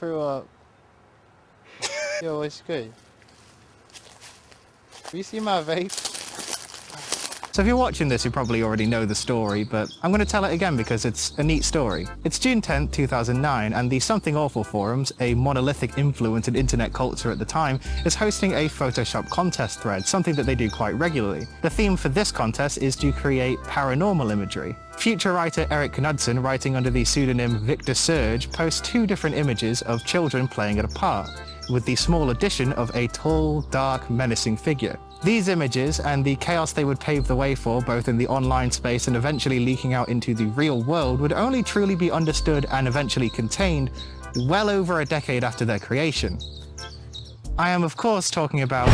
threw up. Yo, what's good? You see my vape? So if you're watching this, you probably already know the story, but I'm going to tell it again because it's a neat story. It's June 10th, 2009, and the Something Awful forums, a monolithic influence in internet culture at the time, is hosting a Photoshop contest thread, something that they do quite regularly. The theme for this contest is to create paranormal imagery. Future writer Eric Knudsen, writing under the pseudonym Victor Surge, posts 2 different images of children playing at a park, with the small addition of a tall, dark, menacing figure. These images, and the chaos they would pave the way for, both in the online space and eventually leaking out into the real world, would only truly be understood and eventually contained well over a decade after their creation. I am, of course, talking about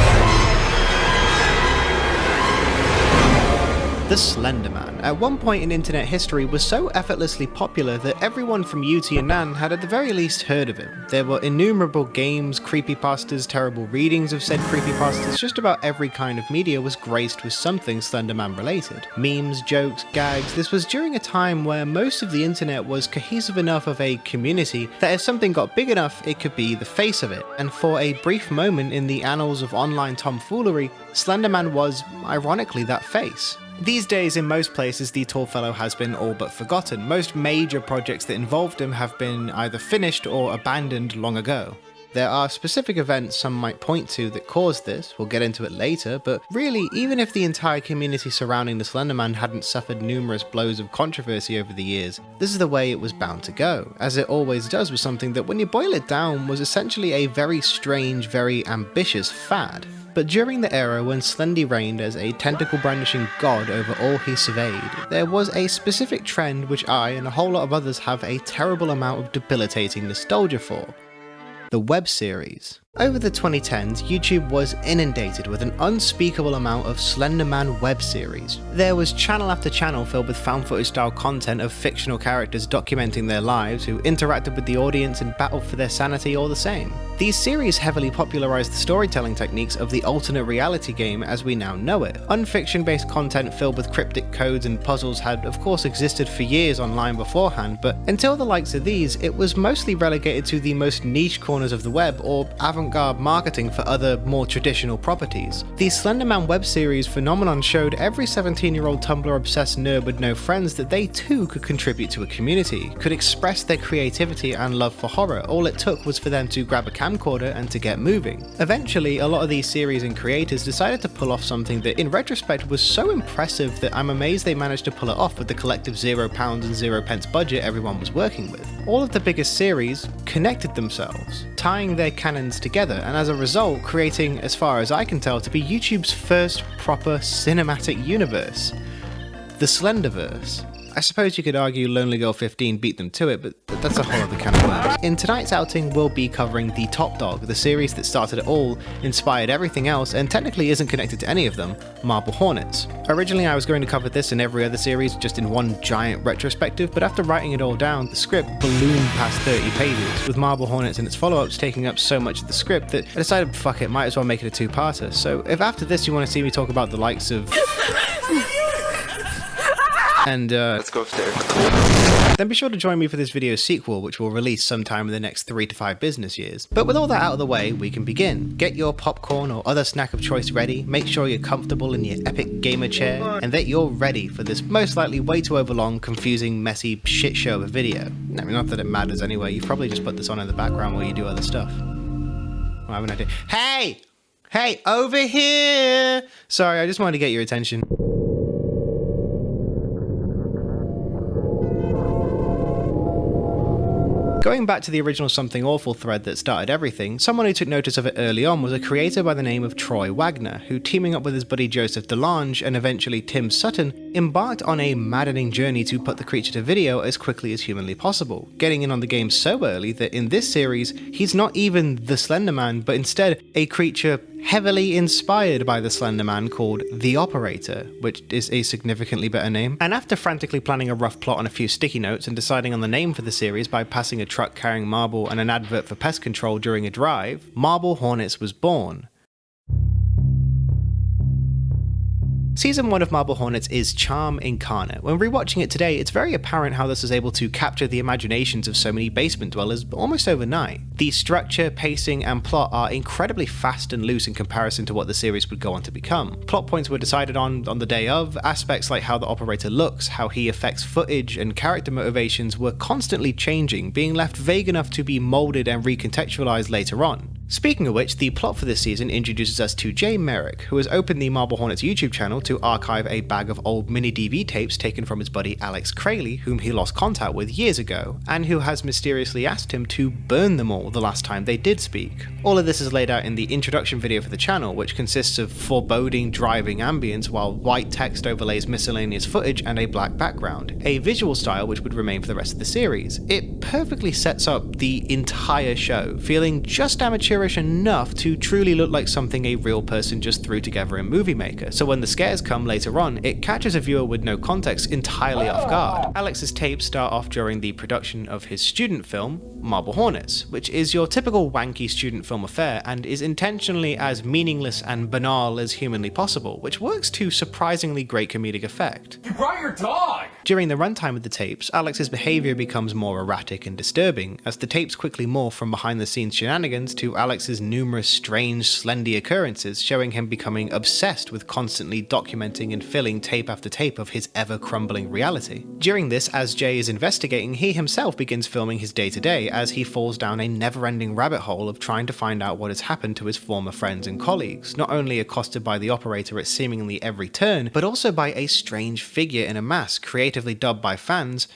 The Slenderman, at one point in internet history, was so effortlessly popular that everyone from U to Yan'an had at the very least heard of him. There were innumerable games, creepypastas, terrible readings of said creepypastas. Just about every kind of media was graced with something Slenderman related. Memes, jokes, gags. This was during a time where most of the internet was cohesive enough of a community that if something got big enough, it could be the face of it. And for a brief moment in the annals of online tomfoolery, Slenderman was, ironically, that face. These days, in most places, the tall fellow has been all but forgotten. Most major projects that involved him have been either finished or abandoned long ago. There are specific events some might point to that caused this, we'll get into it later, but really, even if the entire community surrounding the Slenderman hadn't suffered numerous blows of controversy over the years, this is the way it was bound to go, as it always does with something that, when you boil it down, was essentially a very strange, very ambitious fad. But during the era when Slendy reigned as a tentacle-brandishing god over all he surveyed, there was a specific trend which I and a whole lot of others have a terrible amount of debilitating nostalgia for: the web series. Over the 2010s, YouTube was inundated with an unspeakable amount of Slenderman web series. There was channel after channel filled with found footage style content of fictional characters documenting their lives who interacted with the audience and battled for their sanity all the same. These series heavily popularized the storytelling techniques of the alternate reality game as we now know it. Unfiction based content filled with cryptic codes and puzzles had of course existed for years online beforehand, but until the likes of these, it was mostly relegated to the most niche corners of the web or avant-garde marketing for other, more traditional properties. The Slenderman web series phenomenon showed every 17-year-old Tumblr-obsessed nerd with no friends that they too could contribute to a community, could express their creativity and love for horror. All it took was for them to grab a camcorder and to get moving. Eventually, a lot of these series and creators decided to pull off something that in retrospect was so impressive that I'm amazed they managed to pull it off with the collective £0 and 0 pence budget everyone was working with. All of the biggest series connected themselves, tying their canons together, and as a result creating, as far as I can tell, to be YouTube's first proper cinematic universe, the Slenderverse. I suppose you could argue Lonely Girl 15 beat them to it, but that's a whole other can of worms. In tonight's outing, we'll be covering the top dog, the series that started it all, inspired everything else, and technically isn't connected to any of them, Marble Hornets. Originally I was going to cover this and every other series just in one giant retrospective, but after writing it all down, the script ballooned past 30 pages, with Marble Hornets and its follow-ups taking up so much of the script that I decided, fuck it, might as well make it a two-parter. So if after this you want to see me talk about the likes of and let's go upstairs. Then be sure to join me for this video's sequel, which will release sometime in the next 3 to 5 business years. But with all that out of the way, we can begin. Get your popcorn or other snack of choice ready, make sure you're comfortable in your epic gamer chair, and that you're ready for this most likely way too overlong, confusing, messy shit show of a video. I mean, not that it matters anyway, you've probably just put this on in the background while you do other stuff. I have an idea. Hey! Hey, over here! Sorry, I just wanted to get your attention. Going back to the original Something Awful thread that started everything, someone who took notice of it early on was a creator by the name of Troy Wagner, who, teaming up with his buddy Joseph DeLange and eventually Tim Sutton, embarked on a maddening journey to put the creature to video as quickly as humanly possible, getting in on the game so early that in this series, he's not even the Slenderman, but instead a creature heavily inspired by the Slenderman called The Operator, which is a significantly better name. And after frantically planning a rough plot on a few sticky notes and deciding on the name for the series by passing a truck carrying marble and an advert for pest control during a drive, Marble Hornets was born. Season 1 of Marble Hornets is charm incarnate. When rewatching it today, it's very apparent how this was able to capture the imaginations of so many basement dwellers almost overnight. The structure, pacing, and plot are incredibly fast and loose in comparison to what the series would go on to become. Plot points were decided on the day of, aspects like how the operator looks, how he affects footage, and character motivations were constantly changing, being left vague enough to be molded and recontextualized later on. Speaking of which, the plot for this season introduces us to Jay Merrick, who has opened the Marble Hornets YouTube channel to archive a bag of old mini DV tapes taken from his buddy Alex Crayley, whom he lost contact with years ago, and who has mysteriously asked him to burn them all the last time they did speak. All of this is laid out in the introduction video for the channel, which consists of foreboding driving ambience while white text overlays miscellaneous footage and a black background, a visual style which would remain for the rest of the series. It perfectly sets up the entire show, feeling just amateurish enough to truly look like something a real person just threw together in Movie Maker, so when the scares come later on, it catches a viewer with no context entirely off guard. Alex's tapes start off during the production of his student film, Marble Hornets, which is your typical wanky student film affair and is intentionally as meaningless and banal as humanly possible, which works to surprisingly great comedic effect. You brought your dog! During the runtime of the tapes, Alex's behaviour becomes more erratic and disturbing, as the tapes quickly morph from behind-the-scenes shenanigans to Alex's numerous strange, slendy occurrences, showing him becoming obsessed with constantly documenting and filling tape after tape of his ever-crumbling reality. During this, as Jay is investigating, he himself begins filming his day-to-day as he falls down a never-ending rabbit hole of trying to find out what has happened to his former friends and colleagues, not only accosted by the operator at seemingly every turn, but also by a strange figure in a mask, creatively dubbed by fans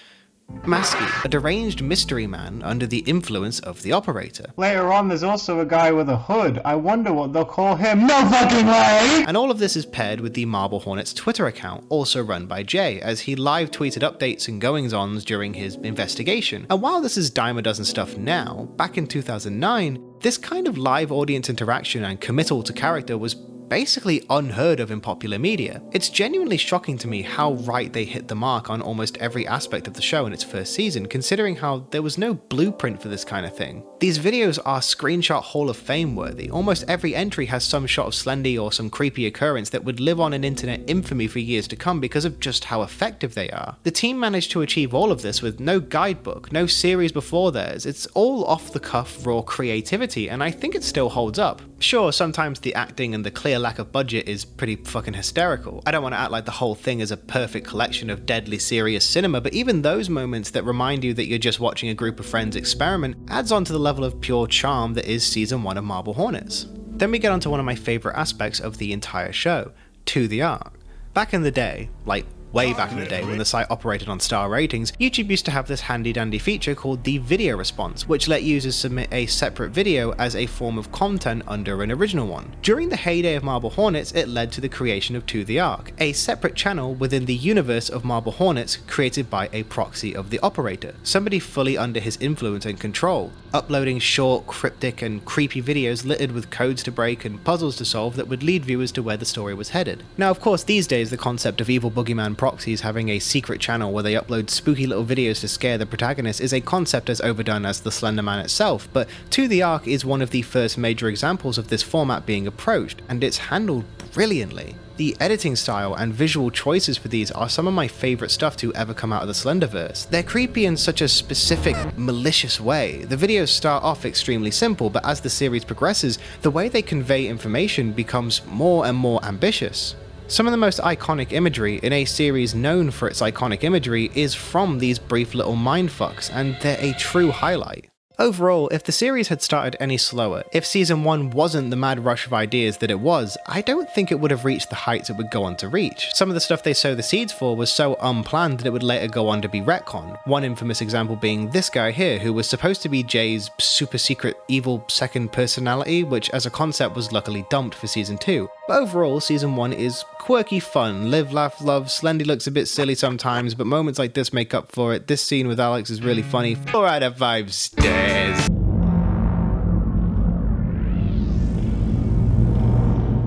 Masky, a deranged mystery man under the influence of the operator. Later on, there's also a guy with a hood. I wonder what they'll call him. No fucking way! And all of this is paired with the Marble Hornets Twitter account, also run by Jay, as he live tweeted updates and goings-ons during his investigation. And while this is dime a dozen stuff now, back in 2009, this kind of live audience interaction and committal to character was basically unheard of in popular media. It's genuinely shocking to me how right they hit the mark on almost every aspect of the show in its first season, considering how there was no blueprint for this kind of thing. These videos are screenshot Hall of Fame worthy. Almost every entry has some shot of Slendy or some creepy occurrence that would live on in internet infamy for years to come because of just how effective they are. The team managed to achieve all of this with no guidebook, no series before theirs. It's all off the cuff raw creativity, and I think it still holds up. Sure, sometimes the acting and the clear lack of budget is pretty fucking hysterical. I don't want to act like the whole thing is a perfect collection of deadly serious cinema, but even those moments that remind you that you're just watching a group of friends experiment adds on to the level of pure charm that is season 1 of Marble Hornets. Then we get onto one of my favourite aspects of the entire show, To The Arc. Back in the day, like way back in the day when the site operated on star ratings, YouTube used to have this handy dandy feature called the video response, which let users submit a separate video as a form of content under an original one. During the heyday of Marble Hornets, it led to the creation of To The Arc, a separate channel within the universe of Marble Hornets created by a proxy of the operator, somebody fully under his influence and control, uploading short, cryptic and creepy videos littered with codes to break and puzzles to solve that would lead viewers to where the story was headed. Now of course these days the concept of evil boogeyman proxies having a secret channel where they upload spooky little videos to scare the protagonist is a concept as overdone as the Slenderman itself, but To The Arc is one of the first major examples of this format being approached, and it's handled brilliantly. The editing style and visual choices for these are some of my favourite stuff to ever come out of the Slenderverse. They're creepy in such a specific, malicious way. The videos start off extremely simple, but as the series progresses, the way they convey information becomes more and more ambitious. Some of the most iconic imagery in a series known for its iconic imagery is from these brief little mindfucks, and they're a true highlight. Overall, if the series had started any slower, if season 1 wasn't the mad rush of ideas that it was, I don't think it would have reached the heights it would go on to reach. Some of the stuff they sowed the seeds for was so unplanned that it would later go on to be retconned. One infamous example being this guy here, who was supposed to be Jay's super secret evil second personality, which as a concept was luckily dumped for season 2. But overall, season 1 is quirky fun, live, laugh, love. Slendy looks a bit silly sometimes, but moments like this make up for it. This scene with Alex is really funny. 4 out of 5 stars.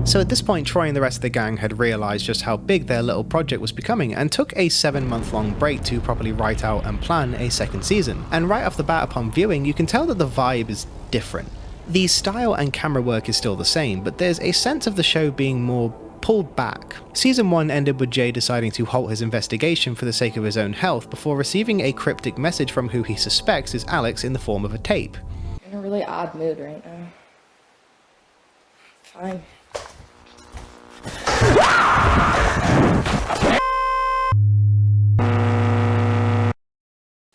So at this point, Troy and the rest of the gang had realised just how big their little project was becoming and took a 7-month-long break to properly write out and plan a second season. And right off the bat upon viewing, you can tell that the vibe is different. The style and camera work is still the same, but there's a sense of the show being more pulled back. Season 1 ended with Jay deciding to halt his investigation for the sake of his own health before receiving a cryptic message from who he suspects is Alex in the form of a tape. I'm in a really odd mood right now. Fine.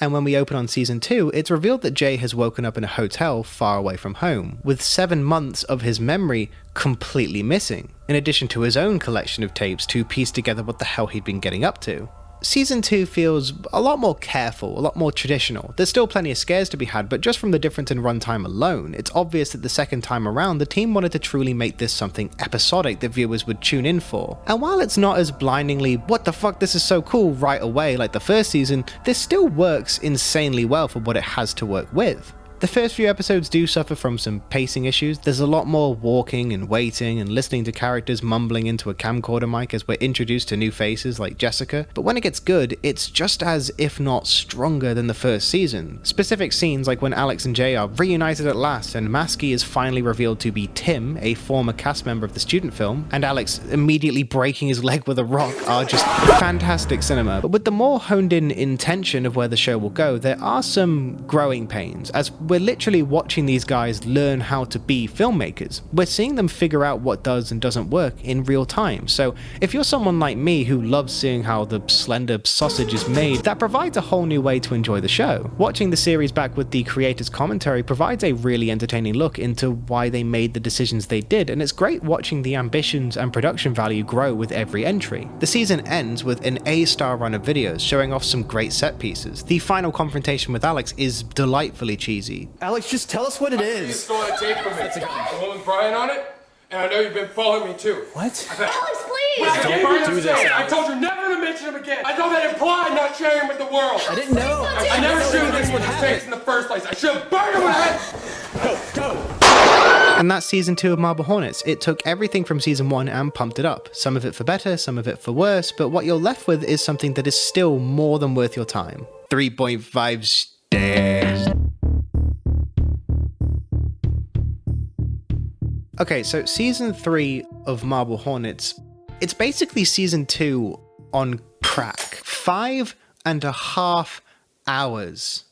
And when we open on Season 2, it's revealed that Jay has woken up in a hotel far away from home, with 7 months of his memory completely missing, in addition to his own collection of tapes to piece together what the hell he'd been getting up to. Season 2 feels a lot more careful, a lot more traditional. There's still plenty of scares to be had, but just from the difference in runtime alone, it's obvious that the second time around, the team wanted to truly make this something episodic that viewers would tune in for. And while it's not as blindingly, what the fuck, this is so cool right away like the first season, this still works insanely well for what it has to work with. The first few episodes do suffer from some pacing issues. There's a lot more walking and waiting and listening to characters mumbling into a camcorder mic as we're introduced to new faces like Jessica, but when it gets good, it's just as, if not stronger than the first season. Specific scenes like when Alex and Jay are reunited at last and Maskey is finally revealed to be Tim, a former cast member of the student film, and Alex immediately breaking his leg with a rock are just fantastic cinema. But with the more honed in intention of where the show will go, there are some growing pains, as we're literally watching these guys learn how to be filmmakers. We're seeing them figure out what does and doesn't work in real time. So if you're someone like me who loves seeing how the slender sausage is made, that provides a whole new way to enjoy the show. Watching the series back with the creator's commentary provides a really entertaining look into why they made the decisions they did, and it's great watching the ambitions and production value grow with every entry. The season ends with an A-star run of videos showing off some great set pieces. The final confrontation with Alex is delightfully cheesy. Alex, just tell us what it is. You stole that tape from me. The one with Brian on it, and I know you've been following me too. What? Alex, please! Don't do this. I told you never to mention him again. I thought that implied not sharing him with the world. I dn't know. I never should have this with his face in the first place. I should have burned him with Go. And that's Season 2 of Marble Hornets. It took everything from Season 1 and pumped it up. Some of it for better, some of it for worse, but what you're left with is something that is still more than worth your time. 3.5 stars. Okay, so Season 3 of Marble Hornets, it's basically Season 2 on crack. 5.5 hours.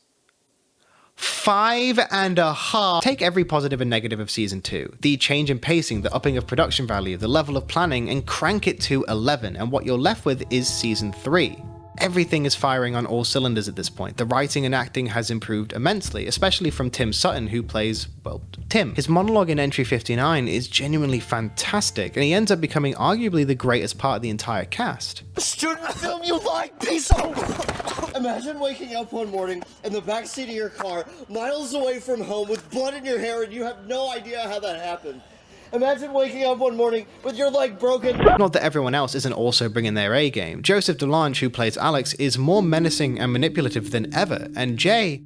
5.5. Take every positive and negative of Season 2. The change in pacing, the upping of production value, the level of planning, and crank it to 11, and what you're left with is Season 3. Everything is firing on all cylinders at this point. The writing and acting has improved immensely, especially from Tim Sutton, who plays, well, Tim. His monologue in Entry 59 is genuinely fantastic, and he ends up becoming arguably the greatest part of the entire cast. Student film, you like piece of... Imagine waking up one morning in the backseat of your car, miles away from home, with blood in your hair, and you have no idea how that happened. Imagine waking up one morning with your leg broken. Not that everyone else isn't also bringing their A game. Joseph DeLange, who plays Alex, is more menacing and manipulative than ever, and Jay,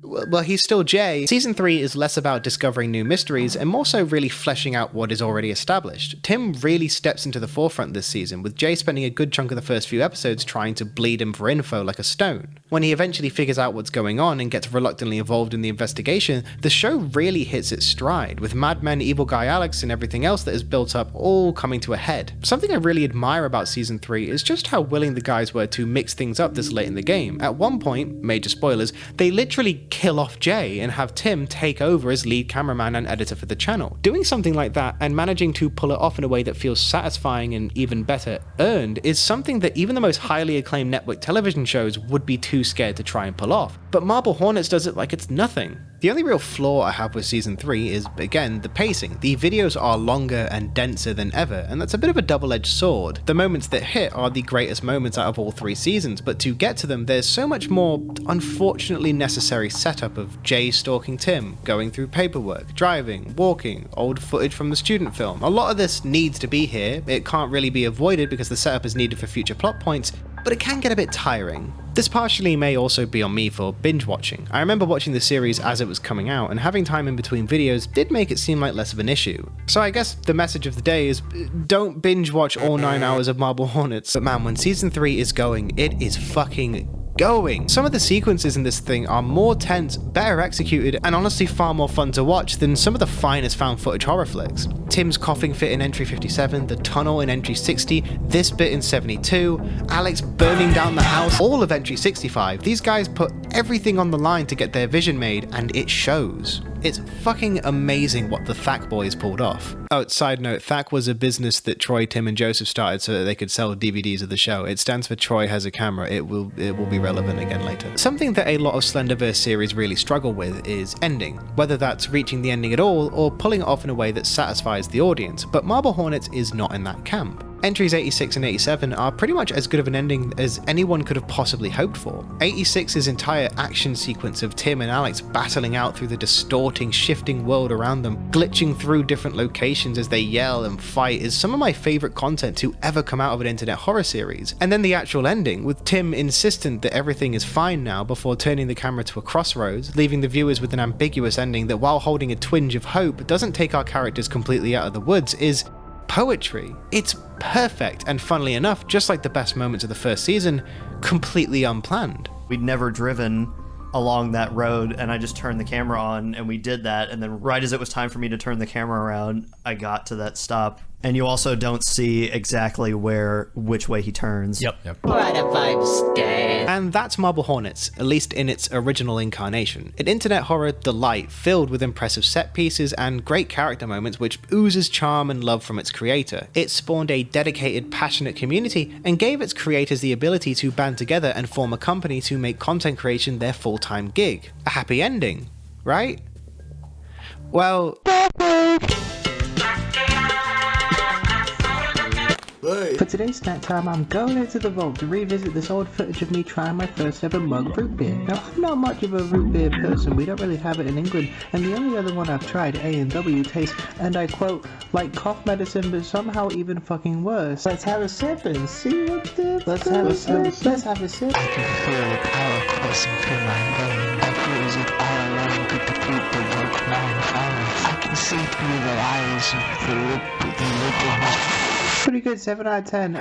well, he's still Jay. Season 3 is less about discovering new mysteries and more so really fleshing out what is already established. Tim really steps into the forefront this season, with Jay spending a good chunk of the first few episodes trying to bleed him for info like a stone. When he eventually figures out what's going on and gets reluctantly involved in the investigation, the show really hits its stride, with Mad Men, Evil Guy Alex, and everything else that is built up all coming to a head. Something I really admire about Season 3 is just how willing the guys were to mix things up this late in the game. At one point, major spoilers, they literally kill off Jay and have Tim take over as lead cameraman and editor for the channel. Doing something like that and managing to pull it off in a way that feels satisfying and even better earned is something that even the most highly acclaimed network television shows would be too scared to try and pull off. But Marble Hornets does it like it's nothing. The only real flaw I have with Season 3 is, again, the pacing. The videos are longer and denser than ever, and that's a bit of a double-edged sword. The moments that hit are the greatest moments out of all 3 seasons, but to get to them, there's so much more unfortunately necessary setup of Jay stalking Tim, going through paperwork, driving, walking, old footage from the student film. A lot of this needs to be here. It can't really be avoided because the setup is needed for future plot points, but it can get a bit tiring. This partially may also be on me for binge watching. I remember watching the series as it was coming out, and having time in between videos did make it seem like less of an issue. So I guess the message of the day is, don't binge watch all 9 hours of Marble Hornets. But man, when Season 3 is going, it is fucking going. Some of the sequences in this thing are more tense, better executed, and honestly far more fun to watch than some of the finest found footage horror flicks. Tim's coughing fit in entry 57, the tunnel in entry 60, this bit in 72, Alex burning down the house, all of entry 65. These guys put everything on the line to get their vision made, and it shows. It's fucking amazing what the Thack boys pulled off. Oh, side note, Thack was a business that Troy, Tim, and Joseph started so that they could sell DVDs of the show. It stands for Troy Has a Camera. It will be relevant again later. Something that a lot of Slenderverse series really struggle with is ending, whether that's reaching the ending at all or pulling it off in a way that satisfies the audience, but Marble Hornets is not in that camp. Entries 86 and 87 are pretty much as good of an ending as anyone could have possibly hoped for. 86's entire action sequence of Tim and Alex battling out through the distorting, shifting world around them, glitching through different locations as they yell and fight, is some of my favourite content to ever come out of an internet horror series. And then the actual ending, with Tim insistent that everything is fine now before turning the camera to a crossroads, leaving the viewers with an ambiguous ending that, while holding a twinge of hope, doesn't take our characters completely out of the woods, is poetry. It's perfect, and funnily enough, just like the best moments of the first season, completely unplanned. We'd never driven along that road, and I just turned the camera on, and we did that, and then right as it was time for me to turn the camera around, I got to that stop. And you also don't see exactly which way he turns. Yep. What a vibe stand. And that's Marble Hornets, at least in its original incarnation. An internet horror delight filled with impressive set pieces and great character moments which oozes charm and love from its creator. It spawned a dedicated, passionate community and gave its creators the ability to band together and form a company to make content creation their full-time gig. A happy ending, right? Well... For today's snack time, I'm going into the vault to revisit this old footage of me trying my first ever mug root beer. Now, I'm not much of a root beer person, we don't really have it in England, and the only other one I've tried, A&W, tastes, and I quote, like cough medicine, but somehow even fucking worse. Let's have a sip and see what the... Let's have a sip. Let's have a sip. I can feel the power coursing through my veins. I feel as if I alone could defeat the woke mankind. I can see through their eyes with the liquid. Pretty good, 7 out of 10.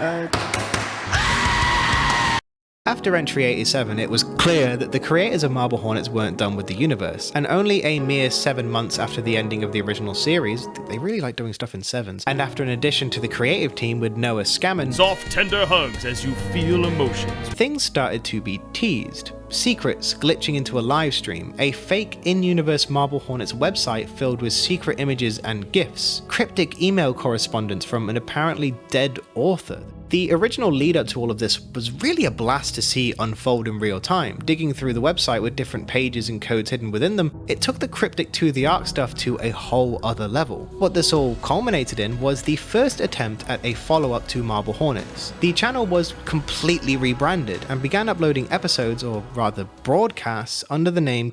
After entry 87, it was clear that the creators of Marble Hornets weren't done with the universe, and only a mere 7 months after the ending of the original series, they really like doing stuff in sevens, and after an addition to the creative team with Noah Scammon, soft, tender hugs as you feel emotions, things started to be teased. Secrets glitching into a live stream, a fake in-universe Marble Hornets website filled with secret images and GIFs, cryptic email correspondence from an apparently dead author. The original lead up to all of this was really a blast to see unfold in real time. Digging through the website with different pages and codes hidden within them, it took the cryptic to the arc stuff to a whole other level. What this all culminated in was the first attempt at a follow-up to Marble Hornets. The channel was completely rebranded and began uploading episodes, or rather broadcasts, under the name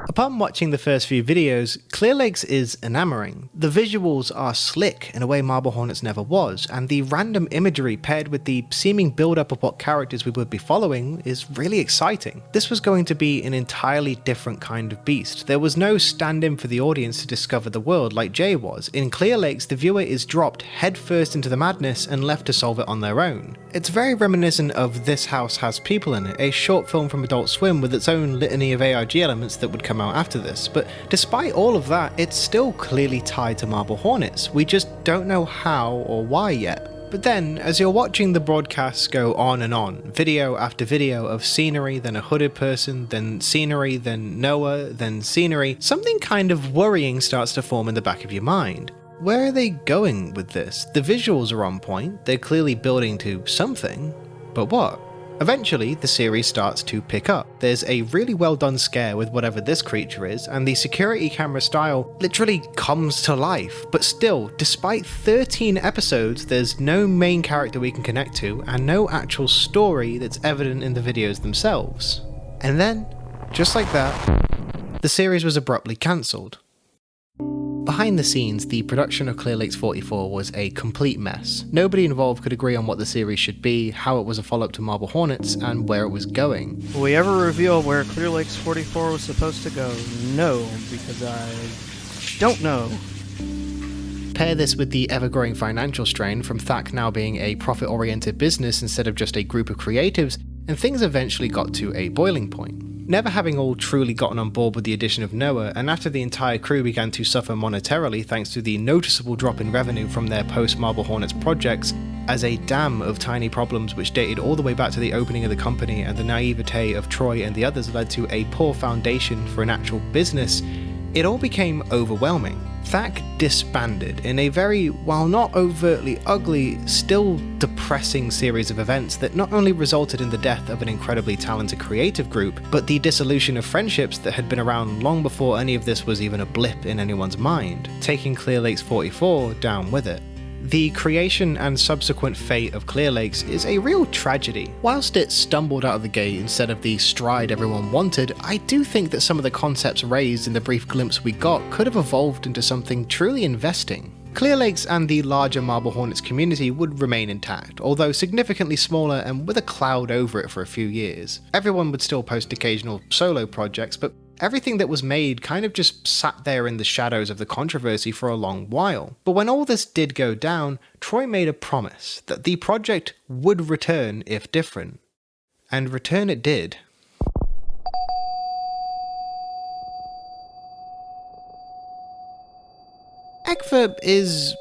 Upon watching the first few videos, Clear Lakes is enamoring. The visuals are slick in a way Marble Hornets never was, and the random imagery paired with the seeming build-up of what characters we would be following is really exciting. This was going to be an entirely different kind of beast. There was no stand-in for the audience to discover the world like Jay was. In Clear Lakes, the viewer is dropped headfirst into the madness and left to solve it on their own. It's very reminiscent of This House Has People in It, a short film from Adult Swim with its own litany of ARG elements that would come out after this, but despite all of that, it's still clearly tied to Marble Hornets. We just don't know how or why yet. But then, as you're watching the broadcasts go on and on, video after video of scenery, then a hooded person, then scenery, then Noah, then scenery, something kind of worrying starts to form in the back of your mind. Where are they going with this? The visuals are on point, they're clearly building to something, but what? Eventually, the series starts to pick up. There's a really well done scare with whatever this creature is, and the security camera style literally comes to life. But still, despite 13 episodes, there's no main character we can connect to, and no actual story that's evident in the videos themselves. And then, just like that, the series was abruptly cancelled. Behind the scenes, the production of Clear Lakes 44 was a complete mess. Nobody involved could agree on what the series should be, how it was a follow-up to Marble Hornets, and where it was going. Will we ever reveal where Clear Lakes 44 was supposed to go? No, because I don't know. Pair this with the ever-growing financial strain from Thack now being a profit-oriented business instead of just a group of creatives, and things eventually got to a boiling point. Never having all truly gotten on board with the addition of Noah, and after the entire crew began to suffer monetarily thanks to the noticeable drop in revenue from their post-Marble Hornets projects, as a dam of tiny problems which dated all the way back to the opening of the company and the naivete of Troy and the others led to a poor foundation for an actual business, it all became overwhelming. Thak disbanded in a very, while not overtly ugly, still depressing series of events that not only resulted in the death of an incredibly talented creative group, but the dissolution of friendships that had been around long before any of this was even a blip in anyone's mind, taking Clear Lakes 44 down with it. The creation and subsequent fate of Clear Lakes is a real tragedy. Whilst it stumbled out of the gate instead of the stride everyone wanted, I do think that some of the concepts raised in the brief glimpse we got could have evolved into something truly investing. Clear Lakes and the larger Marble Hornets community would remain intact, although significantly smaller and with a cloud over it for a few years. Everyone would still post occasional solo projects, but everything that was made kind of just sat there in the shadows of the controversy for a long while. But when all this did go down, Troy made a promise that the project would return if different. And return it did. Eckva is...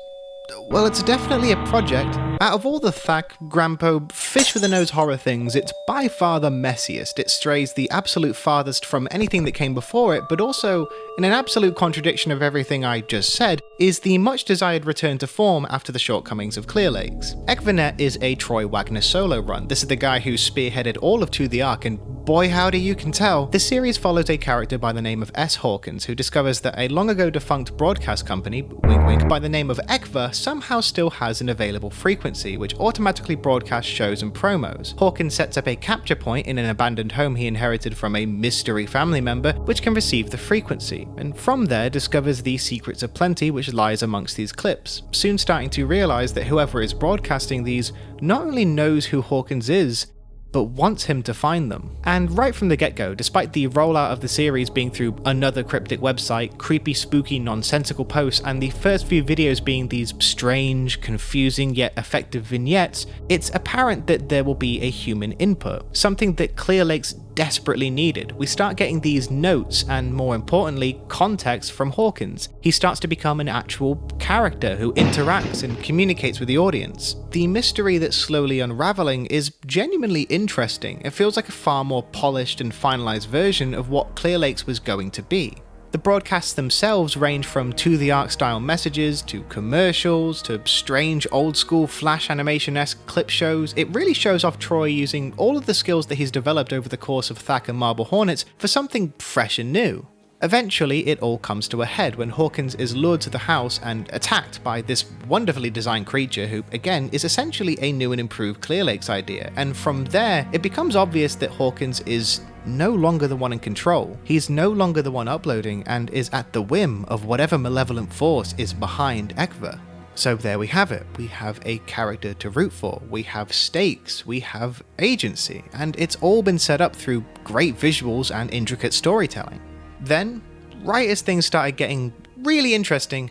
well, it's definitely a project. Out of all the Thak, Grampo, Fish with a Nose horror things, it's by far the messiest. It strays the absolute farthest from anything that came before it, but also, in an absolute contradiction of everything I just said, is the much desired return to form after the shortcomings of Clear Lakes. Eckvanet is a Troy Wagner solo run. This is the guy who spearheaded all of To the Ark, and boy howdy you can tell. The series follows a character by the name of S. Hawkins, who discovers that a long ago defunct broadcast company, wink wink, by the name of Eckva somehow still has an available frequency, which automatically broadcasts shows and promos. Hawkins sets up a capture point in an abandoned home he inherited from a mystery family member, which can receive the frequency, and from there discovers the secrets of plenty which lies amongst these clips, soon starting to realise that whoever is broadcasting these not only knows who Hawkins is, but wants him to find them. And right from the get-go, despite the rollout of the series being through another cryptic website, creepy, spooky, nonsensical posts, and the first few videos being these strange, confusing yet effective vignettes, it's apparent that there will be a human input, something that Clear Lakes desperately needed. We start getting these notes and, more importantly, context from Hawkins. He starts to become an actual character who interacts and communicates with the audience. The mystery that's slowly unraveling is genuinely interesting. It feels like a far more polished and finalized version of what Clear Lakes was going to be. The broadcasts themselves range from To the Ark style messages, to commercials, to strange old school flash animation-esque clip shows. It really shows off Troy using all of the skills that he's developed over the course of Thak and Marble Hornets for something fresh and new. Eventually, it all comes to a head when Hawkins is lured to the house and attacked by this wonderfully designed creature who, again, is essentially a new and improved Clear Lakes idea. And from there, it becomes obvious that Hawkins is no longer the one in control. He's no longer the one uploading and is at the whim of whatever malevolent force is behind Eckva. So there we have it. We have a character to root for, we have stakes, we have agency, and it's all been set up through great visuals and intricate storytelling. Then, right as things started getting really interesting,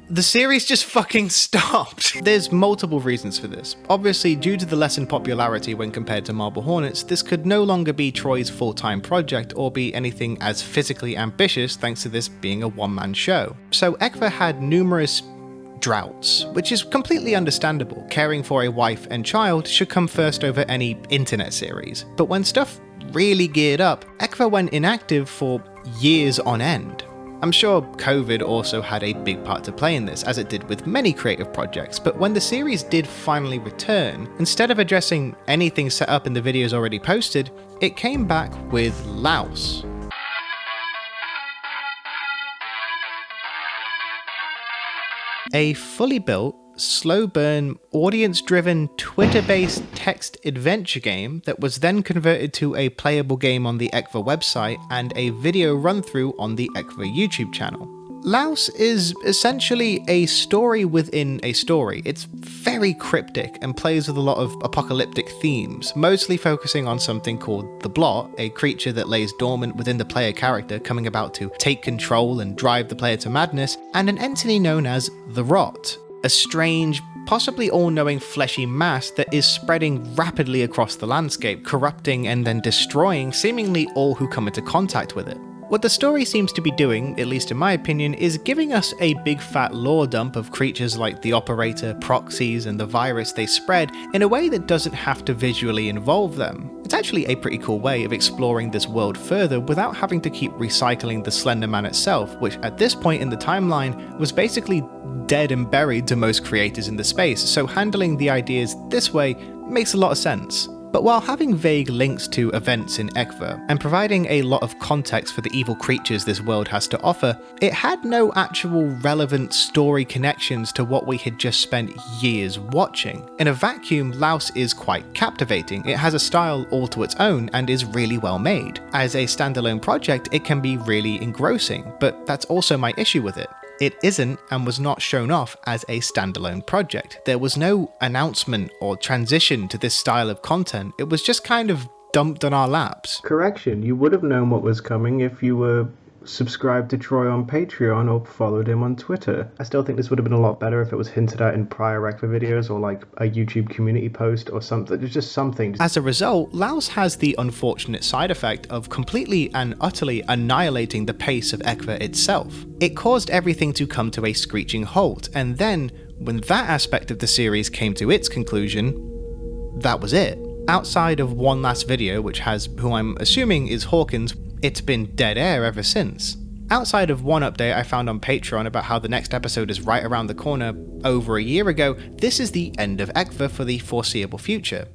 the series just fucking stopped. There's multiple reasons for this. Obviously, due to the lessened popularity when compared to Marble Hornets, this could no longer be Troy's full-time project or be anything as physically ambitious thanks to this being a one-man show. So Eckva had numerous droughts, which is completely understandable. Caring for a wife and child should come first over any internet series. But when stuff really geared up, Eckva went inactive for years on end. I'm sure COVID also had a big part to play in this, as it did with many creative projects, but when the series did finally return, instead of addressing anything set up in the videos already posted, it came back with Louse. A fully built, slow burn, audience-driven, Twitter-based text adventure game that was then converted to a playable game on the Eckva website and a video run-through on the Eckva YouTube channel. Louse is essentially a story within a story. It's very cryptic and plays with a lot of apocalyptic themes, mostly focusing on something called the Blot, a creature that lays dormant within the player character coming about to take control and drive the player to madness, and an entity known as the Rot, a strange, possibly all-knowing fleshy mass that is spreading rapidly across the landscape, corrupting and then destroying seemingly all who come into contact with it. What the story seems to be doing, at least in my opinion, is giving us a big fat lore dump of creatures like the Operator, proxies, and the virus they spread in a way that doesn't have to visually involve them. It's actually a pretty cool way of exploring this world further without having to keep recycling the Slenderman itself, which at this point in the timeline was basically dead and buried to most creators in the space, so handling the ideas this way makes a lot of sense. But while having vague links to events in Eckva, and providing a lot of context for the evil creatures this world has to offer, it had no actual relevant story connections to what we had just spent years watching. In a vacuum, Laos is quite captivating. It has a style all to its own and is really well made. As a standalone project, it can be really engrossing, but that's also my issue with it. It isn't and was not shown off as a standalone project. There was no announcement or transition to this style of content. It was just kind of dumped on our laps. Correction, you would have known what was coming if you were subscribed to Troy on Patreon or followed him on Twitter. I still think this would have been a lot better if it was hinted at in prior Eckva videos or like a YouTube community post or something. There's just something. As a result, Laos has the unfortunate side effect of completely and utterly annihilating the pace of Eckva itself. It caused everything to come to a screeching halt, and then, when that aspect of the series came to its conclusion, that was it. Outside of one last video, which has who I'm assuming is Hawkins, it's been dead air ever since. Outside of one update I found on Patreon about how the next episode is right around the corner over a year ago, this is the end of Eckva for the foreseeable future.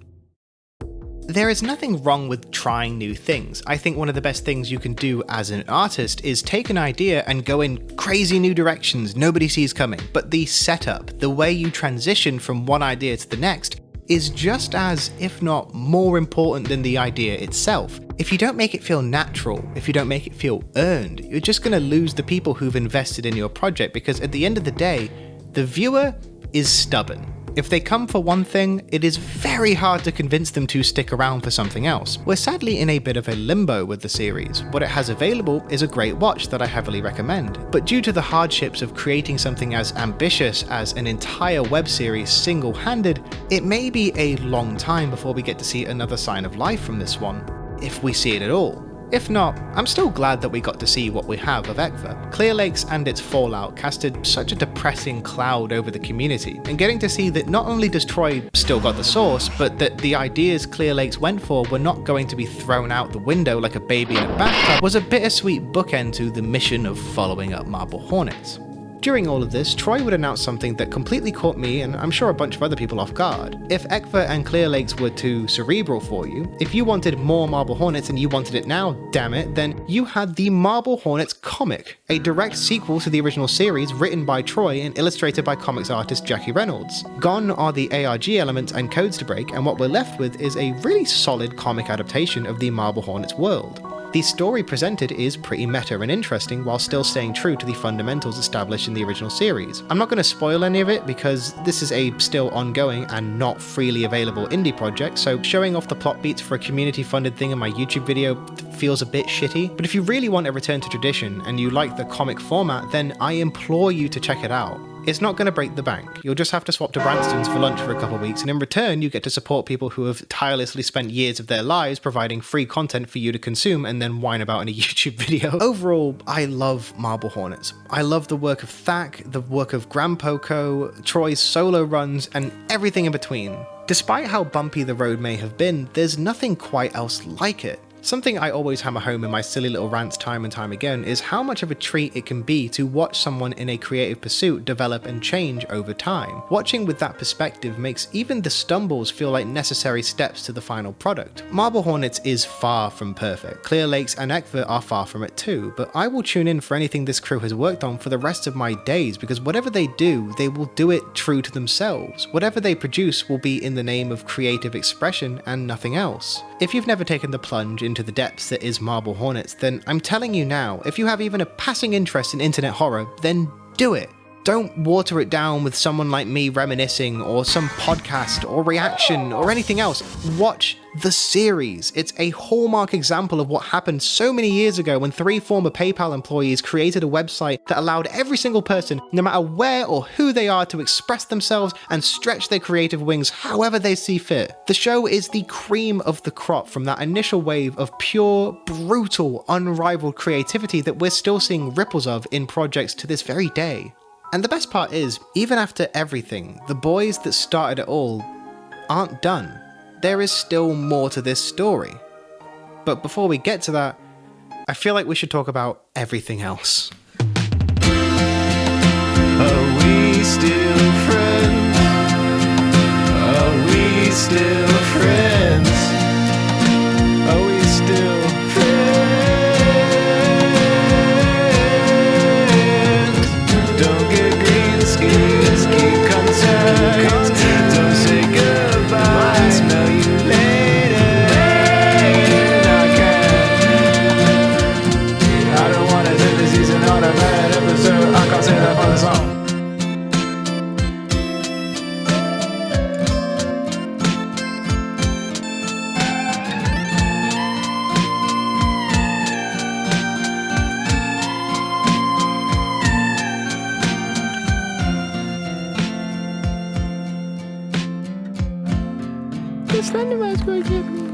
There is nothing wrong with trying new things. I think one of the best things you can do as an artist is take an idea and go in crazy new directions nobody sees coming, but the setup, the way you transition from one idea to the next, is just as, if not more important than the idea itself. If you don't make it feel natural, if you don't make it feel earned, you're just going to lose the people who've invested in your project, because at the end of the day, the viewer is stubborn. If they come for one thing, it is very hard to convince them to stick around for something else. We're sadly in a bit of a limbo with the series. What it has available is a great watch that I heavily recommend, but due to the hardships of creating something as ambitious as an entire web series single-handed, it may be a long time before we get to see another sign of life from this one, if we see it at all. If not, I'm still glad that we got to see what we have of Eckva. Clear Lakes and its fallout casted such a depressing cloud over the community, and getting to see that not only does Troy still got the source, but that the ideas Clear Lakes went for were not going to be thrown out the window like a baby in a bathtub was a bittersweet bookend to the mission of following up Marble Hornets. During all of this, Troy would announce something that completely caught me and I'm sure a bunch of other people off guard. If Eckva and Clear Lakes were too cerebral for you, if you wanted more Marble Hornets and you wanted it now, damn it, then you had the Marble Hornets comic, a direct sequel to the original series written by Troy and illustrated by comics artist Jackie Reynolds. Gone are the ARG elements and codes to break, and what we're left with is a really solid comic adaptation of the Marble Hornets world. The story presented is pretty meta and interesting while still staying true to the fundamentals established in the original series. I'm not going to spoil any of it because this is a still ongoing and not freely available indie project, so showing off the plot beats for a community funded thing in my YouTube video feels a bit shitty. But if you really want a return to tradition and you like the comic format, then I implore you to check it out. It's not going to break the bank. You'll just have to swap to Branston's for lunch for a couple of weeks, and in return you get to support people who have tirelessly spent years of their lives providing free content for you to consume and then whine about in a YouTube video. Overall, I love Marble Hornets. I love the work of Thack, the work of Grandpoco, Troy's solo runs, and everything in between. Despite how bumpy the road may have been, there's nothing quite else like it. Something I always hammer home in my silly little rants time and time again is how much of a treat it can be to watch someone in a creative pursuit develop and change over time. Watching with that perspective makes even the stumbles feel like necessary steps to the final product. Marble Hornets is far from perfect. Clear Lakes and Eckva are far from it too, but I will tune in for anything this crew has worked on for the rest of my days, because whatever they do, they will do it true to themselves. Whatever they produce will be in the name of creative expression and nothing else. If you've never taken the plunge into the depths that is Marble Hornets, then I'm telling you now, if you have even a passing interest in internet horror, then do it. Don't water it down with someone like me reminiscing, or some podcast, or reaction, or anything else. Watch the series. It's a hallmark example of what happened so many years ago when 3 former PayPal employees created a website that allowed every single person, no matter where or who they are, to express themselves and stretch their creative wings however they see fit. The show is the cream of the crop from that initial wave of pure, brutal, unrivaled creativity that we're still seeing ripples of in projects to this very day. And the best part is, even after everything, the boys that started it all aren't done. There is still more to this story. But before we get to that, I feel like we should talk about everything else. Are we still friends? Are we still friends? Are we still friends? Don't get green skins, keep contact. Don't say goodbye, smell you later. I can't. I don't wanna do this season on a bad episode. I can't say that for the song. The Slenderman's gonna get me.